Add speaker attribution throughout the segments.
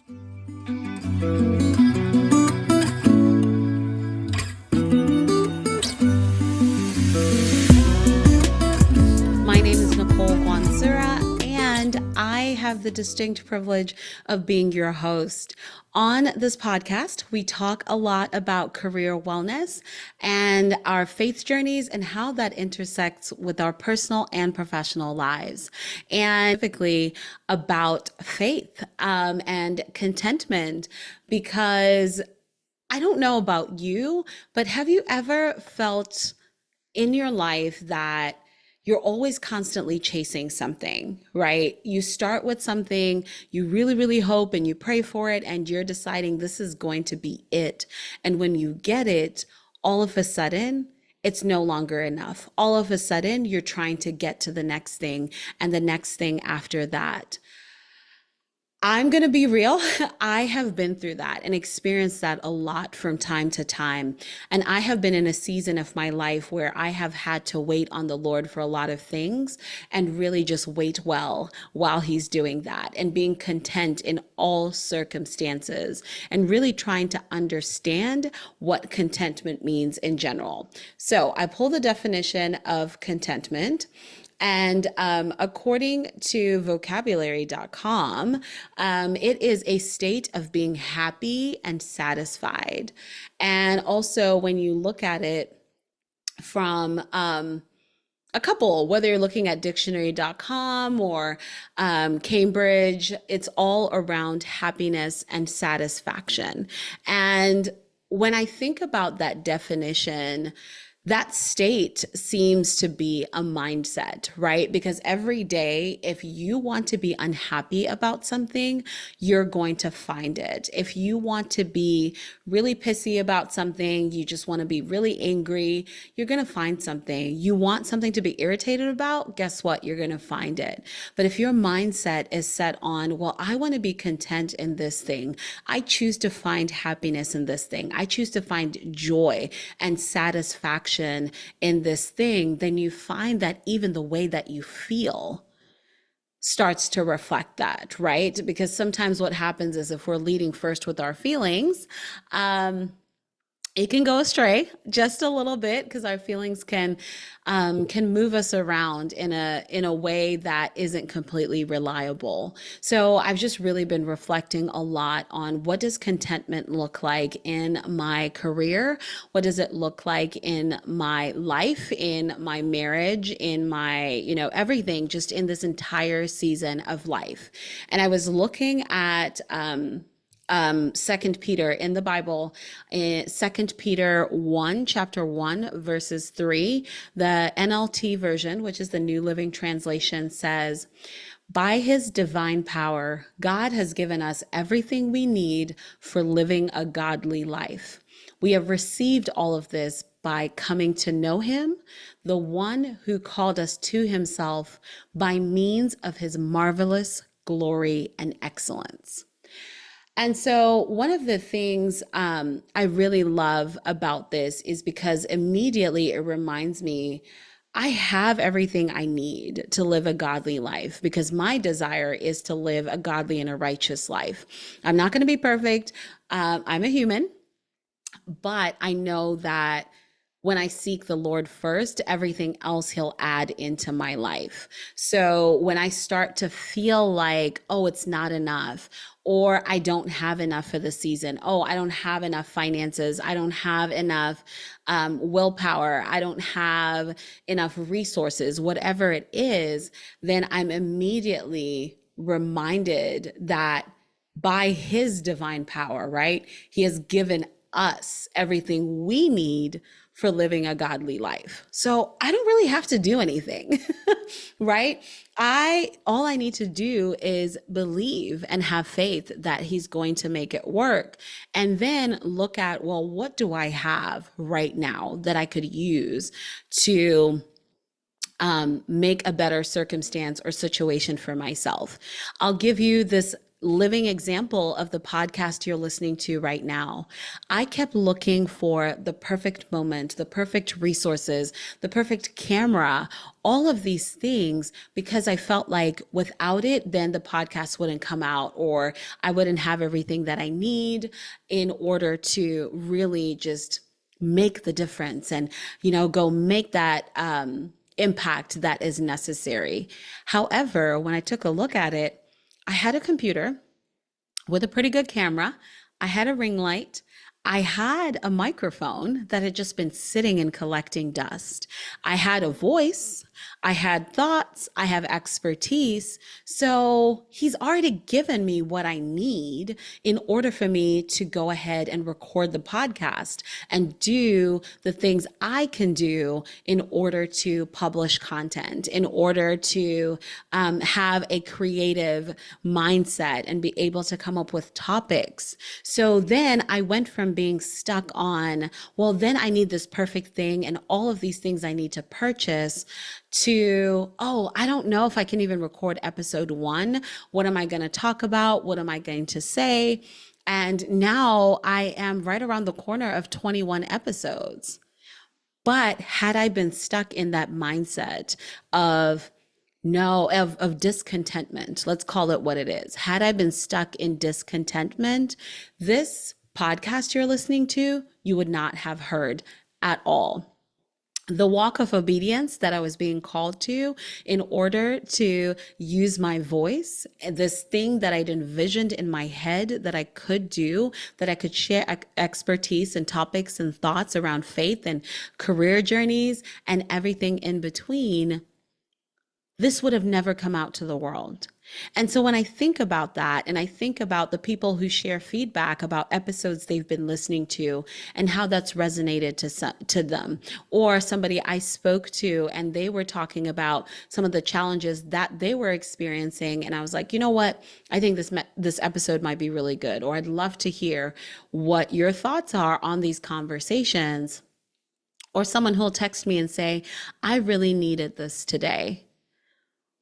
Speaker 1: My name is Nicole Guansura, and I have the distinct privilege of being your host. On this podcast, we talk a lot about career wellness and our faith journeys and how that intersects with our personal and professional lives, and specifically about faith and contentment, because I don't know about you, but have you ever felt in your life that you're always constantly chasing something, right? You start with something, you really, really hope and you pray for it, and you're deciding this is going to be it. And when you get it, all of a sudden, it's no longer enough. All of a sudden, you're trying to get to the next thing and the next thing after that. I'm going to be real. I have been through that and experienced that a lot from time to time. And I have been in a season of my life where I have had to wait on the Lord for a lot of things and really just wait well while He's doing that and being content in all circumstances and really trying to understand what contentment means in general. So I pulled the definition of contentment. And according to vocabulary.com, it is a state of being happy and satisfied. And also, when you look at it from a couple, whether you're looking at dictionary.com or Cambridge, it's all around happiness and satisfaction. And when I think about that definition, that state seems to be a mindset, right? Because every day, if you want to be unhappy about something, you're going to find it. If you want to be really pissy about something, you just want to be really angry, you're going to find something. You want something to be irritated about, guess what? You're going to find it. But if your mindset is set on, well, I want to be content in this thing, I choose to find happiness in this thing, I choose to find joy and satisfaction in this thing, then you find that even the way that you feel starts to reflect that, right? Because sometimes what happens is if we're leading first with our feelings, it can go astray just a little bit because our feelings can move us around in a way that isn't completely reliable. So I've just really been reflecting a lot on what does contentment look like in my career? What does it look like in my life, in my marriage, in my, everything, just in this entire season of life. And I was looking at Second Peter in the Bible, in 2 Peter 1, chapter 1, verses 3, the NLT version, which is the New Living Translation, says, "By His divine power, God has given us everything we need for living a godly life. We have received all of this by coming to know Him, the one who called us to Himself by means of His marvelous glory and excellence." And so one of the things I really love about this is because immediately it reminds me I have everything I need to live a godly life because my desire is to live a godly and a righteous life. I'm not going to be perfect. I'm a human, but I know that when I seek the Lord first, everything else He'll add into my life. So when I start to feel like, oh, it's not enough, or I don't have enough for the season, oh, I don't have enough finances, I don't have enough willpower, I don't have enough resources, whatever it is, then I'm immediately reminded that by His divine power, right? He has given us everything we need for living a godly life. So I don't really have to do anything, right? All I need to do is believe and have faith that He's going to make it work. And then look at, well, what do I have right now that I could use to make a better circumstance or situation for myself? I'll give you this living example of the podcast you're listening to right now. I kept looking for the perfect moment, the perfect resources, the perfect camera, all of these things, because I felt like without it, then the podcast wouldn't come out, or I wouldn't have everything that I need in order to really just make the difference and, go make that, impact that is necessary. However, when I took a look at it, I had a computer with a pretty good camera. I had a ring light. I had a microphone that had just been sitting and collecting dust. I had a voice. I had thoughts. I have expertise. So he's already given me what I need in order for me to go ahead and record the podcast and do the things I can do in order to publish content, in order to have a creative mindset and be able to come up with topics. So then I went from being stuck on, well, then I need this perfect thing and all of these things I need to purchase, to, oh, I don't know if I can even record episode 1. What am I going to talk about? What am I going to say? And now I am right around the corner of 21 episodes. But had I been stuck in that mindset of discontentment, let's call it what it is. Had I been stuck in discontentment, this podcast you're listening to, you would not have heard at all. The walk of obedience that I was being called to in order to use my voice, this thing that I'd envisioned in my head that I could do, that I could share expertise and topics and thoughts around faith and career journeys and everything in between, this would have never come out to the world. And so when I think about that, and I think about the people who share feedback about episodes they've been listening to and how that's resonated to them, or somebody I spoke to and they were talking about some of the challenges that they were experiencing, and I was like, you know what? I think this episode might be really good, or I'd love to hear what your thoughts are on these conversations. Or someone who'll text me and say, I really needed this today.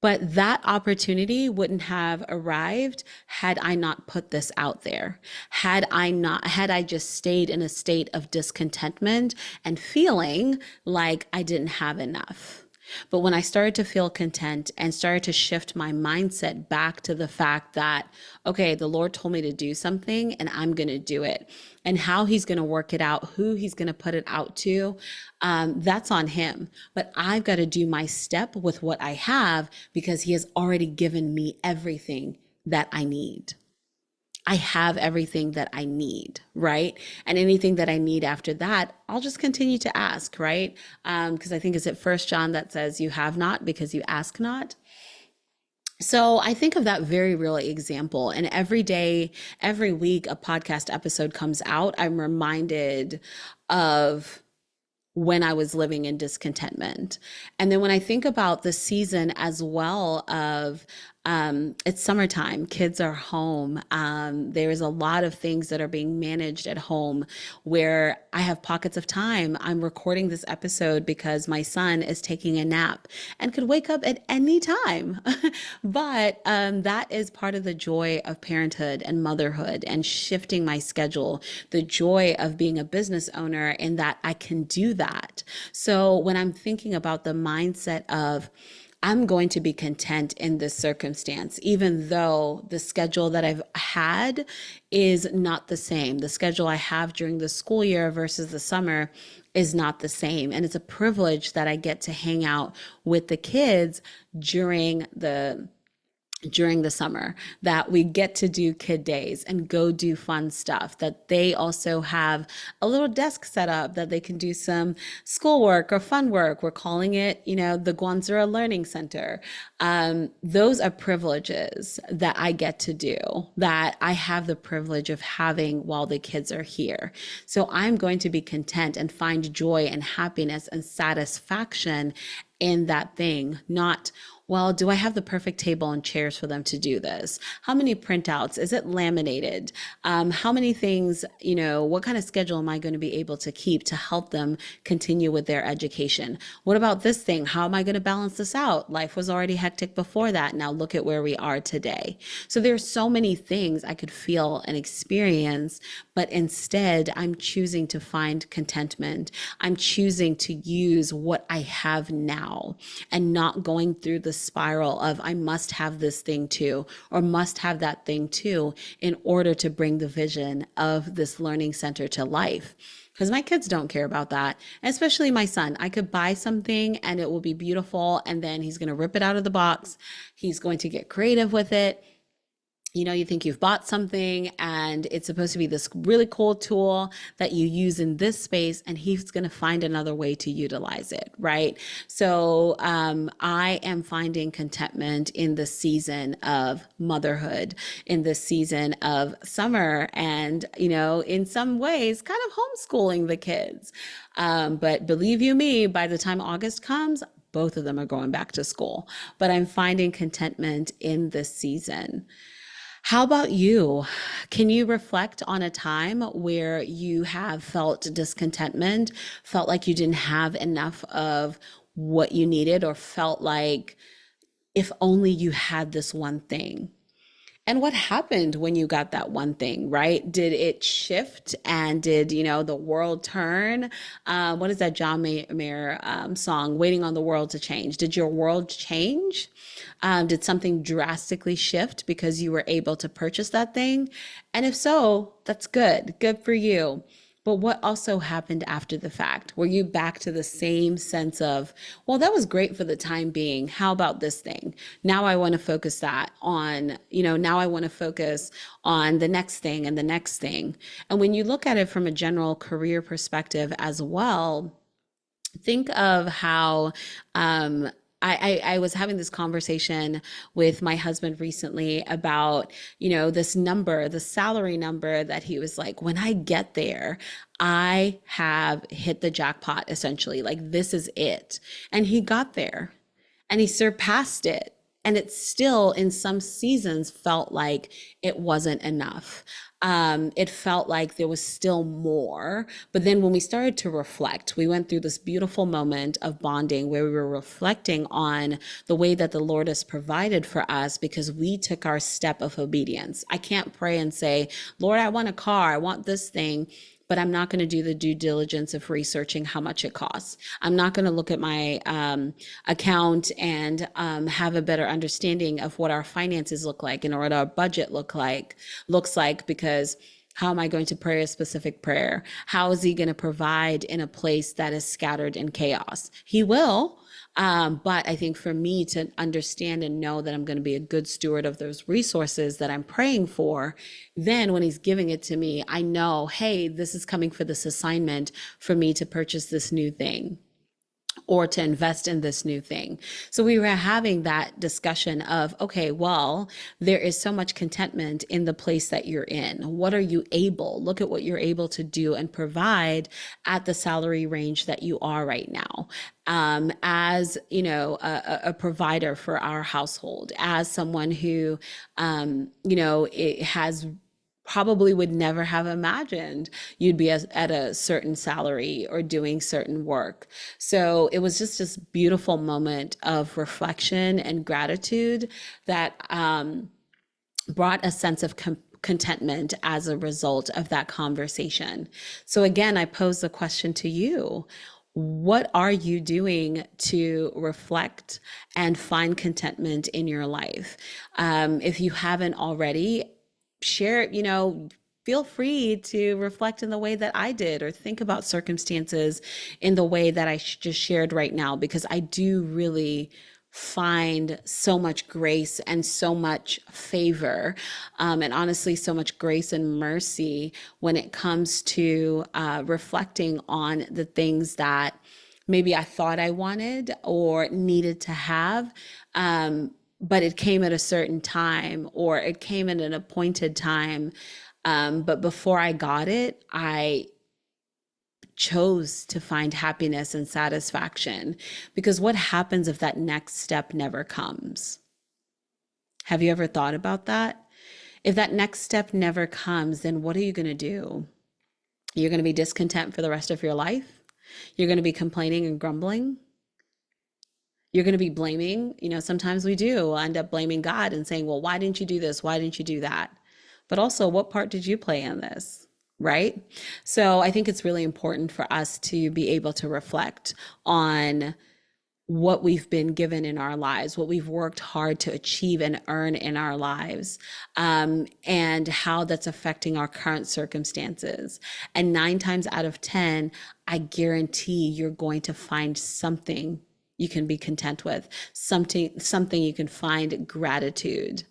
Speaker 1: But that opportunity wouldn't have arrived had I not put this out there. Had I just stayed in a state of discontentment and feeling like I didn't have enough. But when I started to feel content and started to shift my mindset back to the fact that, okay, the Lord told me to do something and I'm going to do it. And how he's going to work it out, who he's going to put it out to, that's on him. But I've got to do my step with what I have because he has already given me everything that I need. I have everything that I need, right? And anything that I need after that, I'll just continue to ask, right? Because I think it's at 1 John that says you have not because you ask not. So I think of that very real example. And every day, every week, a podcast episode comes out, I'm reminded of when I was living in discontentment. And then when I think about the season as well of it's summertime, kids are home. There's a lot of things that are being managed at home where I have pockets of time. I'm recording this episode because my son is taking a nap and could wake up at any time. But that is part of the joy of parenthood and motherhood and shifting my schedule, the joy of being a business owner in that I can do that. So when I'm thinking about the mindset of, I'm going to be content in this circumstance, even though the schedule that I've had is not the same. The schedule I have during the school year versus the summer is not the same. And it's a privilege that I get to hang out with the kids during the summer, that we get to do kid days and go do fun stuff, that they also have a little desk set up that they can do some schoolwork or fun work. We're calling it, the Guanzura Learning Center. Those are privileges that I get to do, that I have the privilege of having while the kids are here. So I'm going to be content and find joy and happiness and satisfaction in that thing, not Well, do I have the perfect table and chairs for them to do this? How many printouts? Is it laminated? How many things, what kind of schedule am I going to be able to keep to help them continue with their education? What about this thing? How am I going to balance this out? Life was already hectic before that. Now look at where we are today. So there's so many things I could feel and experience, but instead I'm choosing to find contentment. I'm choosing to use what I have now and not going through the spiral of I must have this thing too, or must have that thing too, in order to bring the vision of this learning center to life. Because my kids don't care about that, especially my son. I could buy something and it will be beautiful, and then he's going to rip it out of the box. He's going to get creative with it. You think you've bought something and it's supposed to be this really cool tool that you use in this space, and he's going to find another way to utilize it, right? So I am finding contentment in the season of motherhood, in the season of summer, and, in some ways, kind of homeschooling the kids. But believe you me, by the time August comes, both of them are going back to school. But I'm finding contentment in this season. How about you? Can you reflect on a time where you have felt discontentment, felt like you didn't have enough of what you needed, or felt like if only you had this one thing? And what happened when you got that one thing, right? Did it shift, and did, the world turn? What is that John Mayer song, Waiting on the World to Change? Did your world change? Did something drastically shift because you were able to purchase that thing? And if so, that's good. Good for you. But what also happened after the fact? Were you back to the same sense of, well, that was great for the time being. How about this thing? Now I want to focus that on, now I want to focus on the next thing and the next thing. And when you look at it from a general career perspective as well, think of how I was having this conversation with my husband recently about, this number, the salary number, that he was like, when I get there, I have hit the jackpot, essentially. Like, this is it. And he got there and he surpassed it. And it still, in some seasons, felt like it wasn't enough. It felt like there was still more. But then when we started to reflect, we went through this beautiful moment of bonding where we were reflecting on the way that the Lord has provided for us because we took our step of obedience. I can't pray and say, Lord, I want a car, I want this thing, but I'm not going to do the due diligence of researching how much it costs. I'm not going to look at my account and have a better understanding of what our finances look like and what our budget looks like, because how am I going to pray a specific prayer? How is he going to provide in a place that is scattered in chaos? He will. But I think for me to understand and know that I'm going to be a good steward of those resources that I'm praying for, then when he's giving it to me, I know, hey, this is coming for this assignment for me to purchase this new thing or to invest in this new thing. So we were having that discussion of, okay, well, there is so much contentment in the place that you're in. What are you able? Look at what you're able to do and provide at the salary range that you are right now. As a provider for our household, as someone who, it has probably would never have imagined you'd be at a certain salary or doing certain work. So it was just this beautiful moment of reflection and gratitude that brought a sense of contentment as a result of that conversation. So again, I pose the question to you. What are you doing to reflect and find contentment in your life? If you haven't already, share, feel free to reflect in the way that I did, or think about circumstances in the way that I just shared right now, because I do really find so much grace and so much favor, and honestly, so much grace and mercy when it comes to reflecting on the things that maybe I thought I wanted or needed to have. But it came at a certain time, or it came at an appointed time. But before I got it, I chose to find happiness and satisfaction. Because what happens if that next step never comes? Have you ever thought about that? If that next step never comes, then what are you going to do? You're going to be discontent for the rest of your life. You're going to be complaining and grumbling. You're going to be blaming. Sometimes we do end up blaming God and saying, well, why didn't you do this? Why didn't you do that? But also, what part did you play in this? Right? So I think it's really important for us to be able to reflect on what we've been given in our lives, what we've worked hard to achieve and earn in our lives, and how that's affecting our current circumstances. And 9 times out of 10, I guarantee you're going to find something you can be content with, something you can find gratitude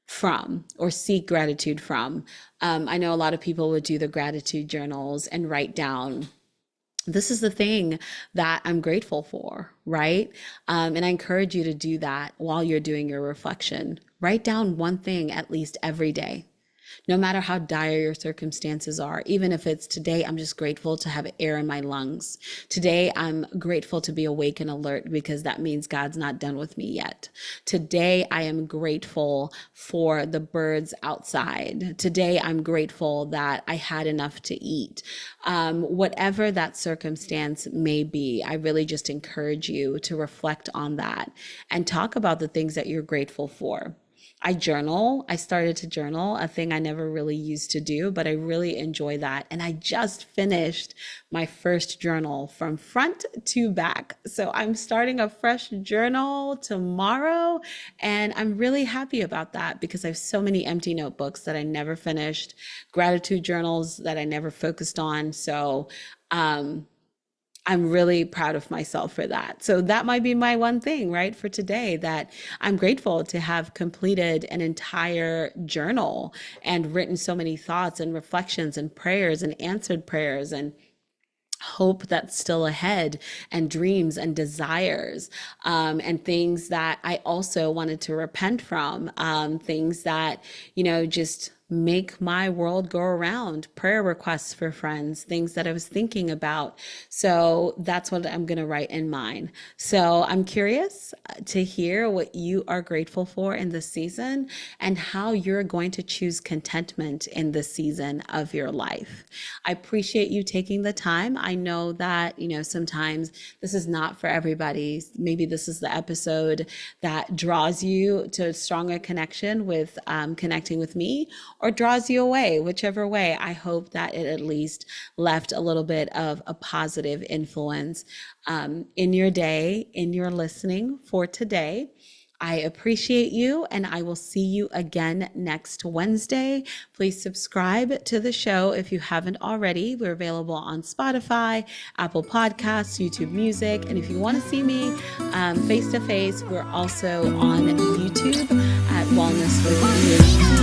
Speaker 1: from or seek gratitude from. I know a lot of people would do the gratitude journals and write down, this is the thing that I'm grateful for, right? And I encourage you to do that while you're doing your reflection. Write down one thing at least every day. No matter how dire your circumstances are, even if it's today, I'm just grateful to have air in my lungs. Today, I'm grateful to be awake and alert because that means God's not done with me yet. Today, I am grateful for the birds outside. Today, I'm grateful that I had enough to eat. Whatever that circumstance may be, I really just encourage you to reflect on that and talk about the things that you're grateful for. I journal. I started to journal, a thing I never really used to do, but I really enjoy that. And I just finished my first journal from front to back. So I'm starting a fresh journal tomorrow. And I'm really happy about that because I have so many empty notebooks that I never finished, gratitude journals that I never focused on. So, I'm really proud of myself for that. So that might be my one thing, right, for today, that I'm grateful to have completed an entire journal and written so many thoughts and reflections and prayers and answered prayers and hope that's still ahead and dreams and desires, and things that I also wanted to repent from, things that, just make my world go around, prayer requests for friends, things that I was thinking about. So that's what I'm going to write in mine. So I'm curious to hear what you are grateful for in this season and how you're going to choose contentment in this season of your life. I appreciate you taking the time. I know that, sometimes this is not for everybody. Maybe this is the episode that draws you to a stronger connection with connecting with me, or draws you away, whichever way. I hope that it at least left a little bit of a positive influence in your day, in your listening for today. I appreciate you, and I will see you again next Wednesday. Please subscribe to the show if you haven't already. We're available on Spotify, Apple Podcasts, YouTube Music, and if you want to see me face to face, we're also on YouTube at Wellness with PhD.